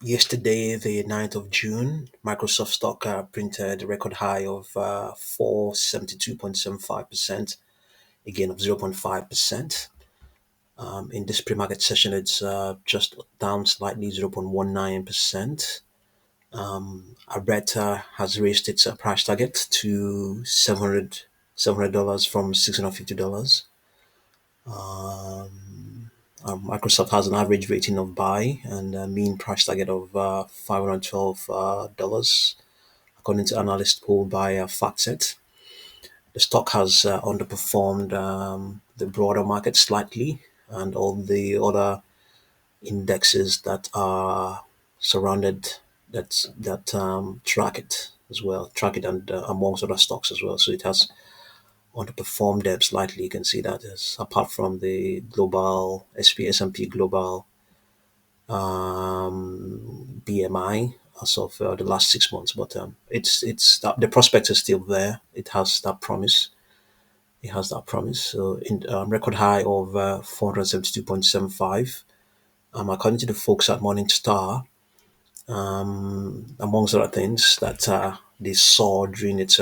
Yesterday, the 9th of June, Microsoft stock printed a record high of 472.75%, a gain of 0.5%. In this pre-market session, it's just down slightly, 0.19%. Alberta has raised its price target to $700 from $650. Microsoft has an average rating of buy and a mean price target of $512, according to analyst poll by FactSet. The stock has underperformed the broader market slightly, and all the other indexes that are surrounded that track it, and amongst other stocks as well. So it has underperformed them slightly. You can see that, as apart from the global S&P global BMI as of the last 6 months. But it's that the prospect is still there. It has that promise. It has that promise. So in record high of 472.75. According to the folks at Morningstar, amongst other things that they saw during its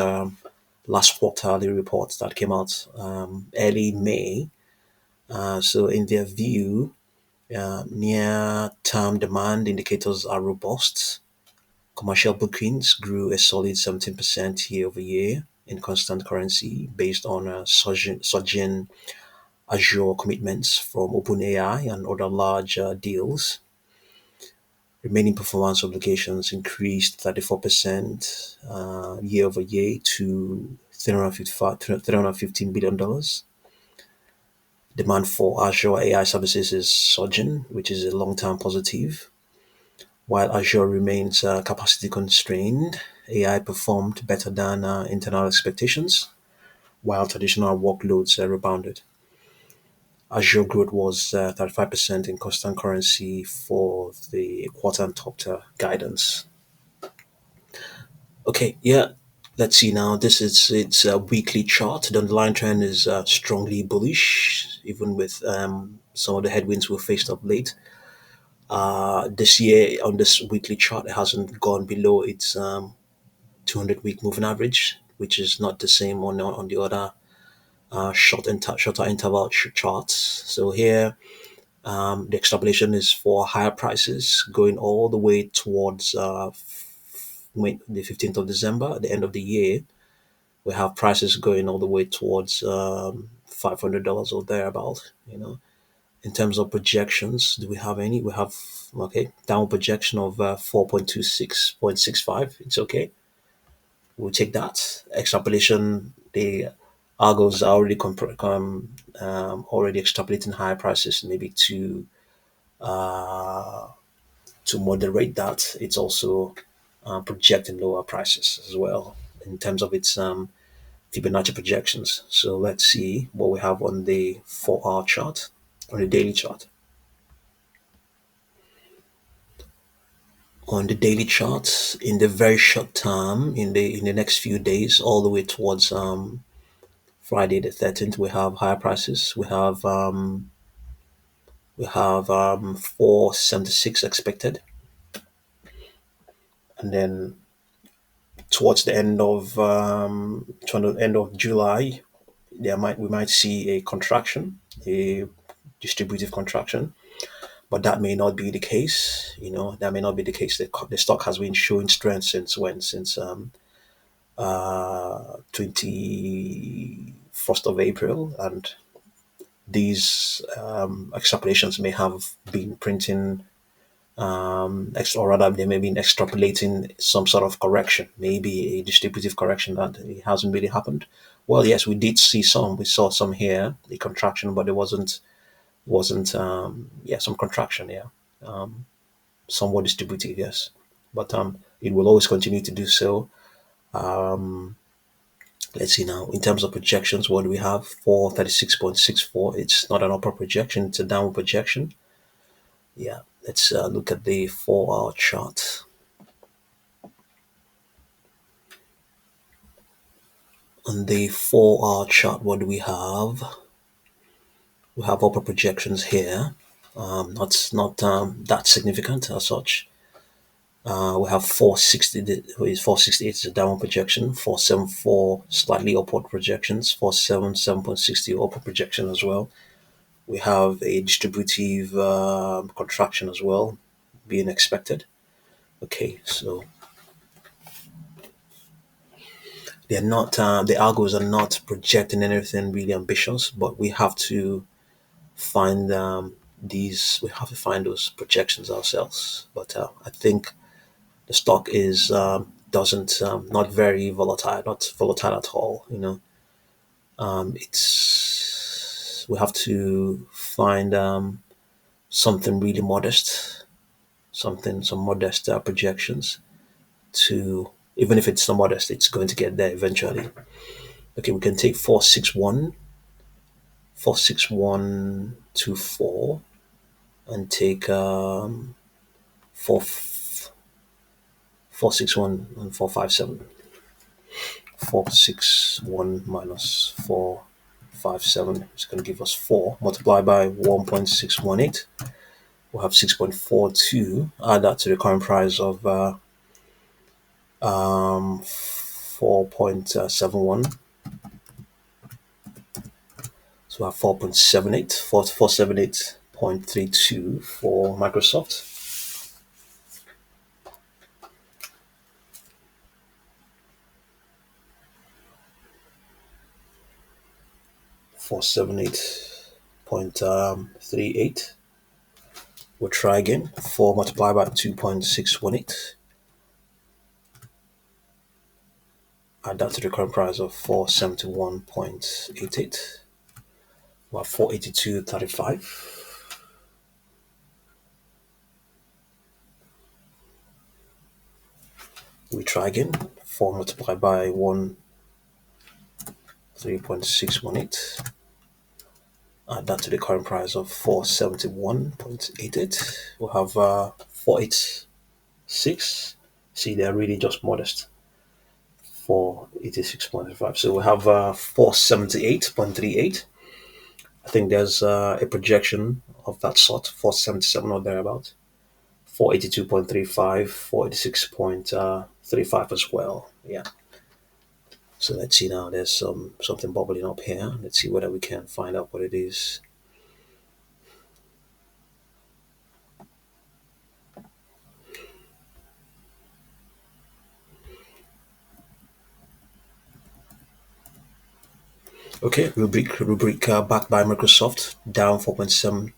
last quarterly report that came out early May. So in their view, near-term demand indicators are robust. Commercial bookings grew a solid 17% year over year in constant currency based on surging Azure commitments from OpenAI and other large deals. Remaining performance obligations increased 34% year over year to $315 billion. Demand for Azure AI services is surging, which is a long-term positive. While Azure remains capacity constrained, AI performed better than internal expectations, while traditional workloads rebounded. Azure growth was 35% in constant currency for the quarter and topped guidance. Okay, yeah. Let's see now. This is its weekly chart. The underlying trend is strongly bullish, even with some of the headwinds we faced of late. This year, on this weekly chart, it hasn't gone below its 200-week moving average, which is not the same on the other shorter interval charts. So here, the extrapolation is for higher prices going all the way towards the 15th of December, at the end of the year. We have prices going all the way towards $500 or thereabout. In terms of projections, do we have any? We have, okay, down projection of 4.26.65. It's okay. We'll take that. Extrapolation, the algos are already extrapolating higher prices, maybe uh, to moderate that. It's also projecting lower prices as well in terms of its Fibonacci projections. So let's see what we have on the 4-hour chart, on the daily chart. On the daily chart, in the very short term, in the next few days, all the way towards Friday the 13th, we have higher prices. We have 476 expected, and then towards the end of July, we might see a contraction, a distributive contraction, but that may not be the case. That may not be the case. The stock has been showing strength since when? Since 21st of April, and these extrapolations may have been printing or rather they may be extrapolating some sort of correction, maybe a distributive correction that it hasn't really happened. Well, yes, we saw some here, a contraction, but it wasn't some contraction, yeah. Somewhat distributive, yes, but it will always continue to do so. um let's see now, in terms of projections, what do we have? 436.64. It's not an upper projection, it's a downward projection. Yeah, let's look at the 4-hour chart. On the 4-hour chart, what do we have? We have upper projections here. Not that significant as such. We have 460, is 468 is a downward projection, 474 slightly upward projections, 477.60 upward projection as well. We have a distributive contraction as well being expected. Okay, so they're not, the algos are not projecting anything really ambitious, but we have to find we have to find those projections ourselves. But I think the stock is doesn't not very volatile, not volatile at all. It's we have to find something really modest, some modest projections to, even if it's not modest, it's going to get there eventually. Okay, we can take 46124 and take 4 461 and 457. 461 minus 457 is going to give us 4. Multiply by 1.618. We'll have 6.42. Add that to the current price of 4.71. So we have 4.78, 478.32 for Microsoft. 478.38. We'll try again. 4 multiplied by 2.618. Add that to the current price of 471.88. We'll have 482.35. We try again. 4 multiplied by 1, 3.618. Add that to the current price of 471.88. We'll have 486. See, they're really just modest. 486.5. So we have 478.38. I think there's a projection of that sort, 477 or thereabout. 482.35, 486.35 as well. Yeah. So let's see now. There's something bubbling up here. Let's see whether we can find out what it is. Okay, rubric backed by Microsoft, down 4.7%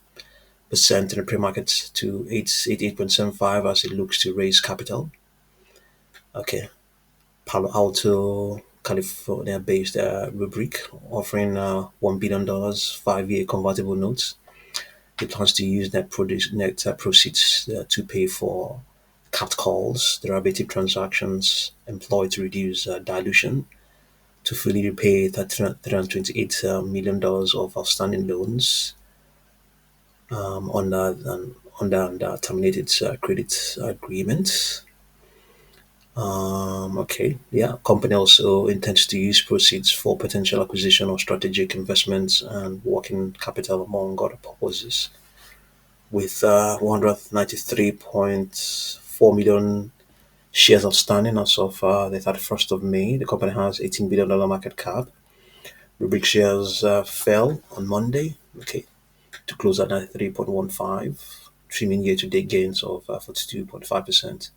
in the pre-market to 88.75 as it looks to raise capital. Okay, Palo Alto, California based rubric offering $1 billion 5-year convertible notes. It plans to use net proceeds to pay for capped calls, derivative transactions employed to reduce dilution, to fully repay $328 million of outstanding loans under terminated credit agreement. Okay, yeah. Company also intends to use proceeds for potential acquisition or strategic investments and working capital among other purposes. With 193.4 million shares outstanding as of the 31st of May, the company has $18 billion market cap. Rubrik shares fell on Monday, okay, to close at 93.15, trimming year-to-date gains of 42.5%.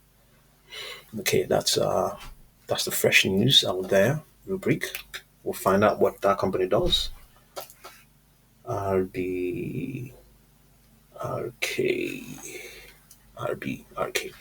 Okay, that's the fresh news out there. Rubrik. We'll find out what that company does. RB, RK, RB, RK.